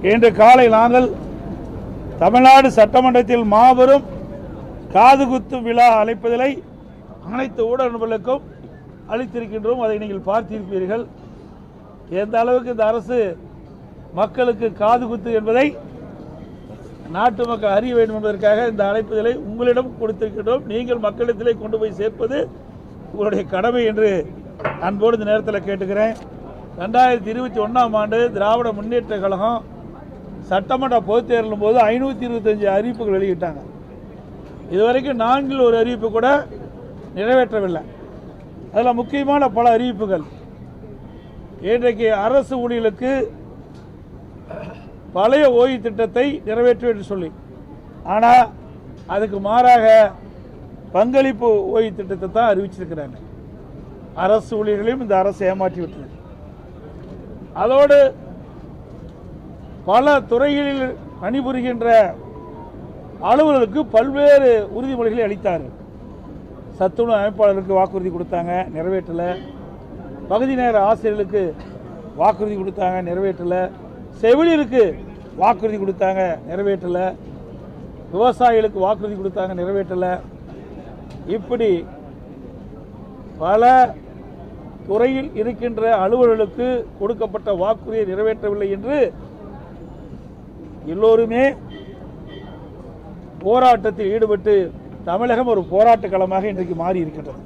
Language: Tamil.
இன்று காலை நாங்கள் தமிழ்நாடு சட்டமன்றத்தில் மாபெரும் காதுகுத்து விழா அழைப்பதிலை அனைத்து ஊடக நண்பர்களுக்கும் அளித்திருக்கின்றோம். அதை நீங்கள் பார்த்திருப்பீர்கள். எந்த அளவுக்கு இந்த அரசு மக்களுக்கு காதுகுத்து என்பதை நாட்டு மக்கள் அறிய வேண்டும் என்பதற்காக இந்த அழைப்புதலை உங்களிடம் கொடுத்திருக்கின்றோம். நீங்கள் மக்களிடத்திலே கொண்டு போய் சேர்ப்பது உங்களுடைய கடமை என்று அன்போடு இந்த நேரத்தில் கேட்டுக்கிறேன். 2021ஆம் ஆண்டு திராவிட முன்னேற்ற கழகம் சட்டமன்ற பொதுத் தேர்தலும் போது 525 அறிவிப்புகள் வெளியிட்டாங்க. இதுவரைக்கும் 4 ஒரு அறிவிப்பு கூட நிறைவேற்றவில்லை. அதில் முக்கியமான பல அறிவிப்புகள் இன்றைக்கு அரசு ஊழியர்களுக்கு பழைய ஓய்வு திட்டத்தை நிறைவேற்றும் என்று சொல்லி, ஆனால் அதுக்கு மாறாக பங்களிப்பு ஓய்வு திட்டத்தை தான் அறிவிச்சிருக்கிறாங்க. அரசு ஊழியர்களையும் இந்த அரசு ஏமாற்றி விட்டது. அதோடு பல துறைகளில் பணிபுரிகின்ற அலுவலர்களுக்கு பல்வேறு உறுதிமொழிகளை அளித்தார்கள். சத்துணவு அமைப்பாளருக்கு வாக்குறுதி கொடுத்தாங்க, நிறைவேற்றலை. பகுதி நேர ஆசிரியர்களுக்கு வாக்குறுதி கொடுத்தாங்க, நிறைவேற்றலை. செவிலியருக்கு வாக்குறுதி கொடுத்தாங்க, நிறைவேற்றலை. விவசாயிகளுக்கு வாக்குறுதி கொடுத்தாங்க, நிறைவேற்றலை. இப்படி பல துறையில் இருக்கின்ற அலுவலர்களுக்கு கொடுக்கப்பட்ட வாக்குறுதியை நிறைவேற்றவில்லை என்று எல்லோருமே போராட்டத்தில் ஈடுபட்டு தமிழகம் ஒரு போராட்ட களமாக இன்றைக்கு மாறி இருக்கின்றது.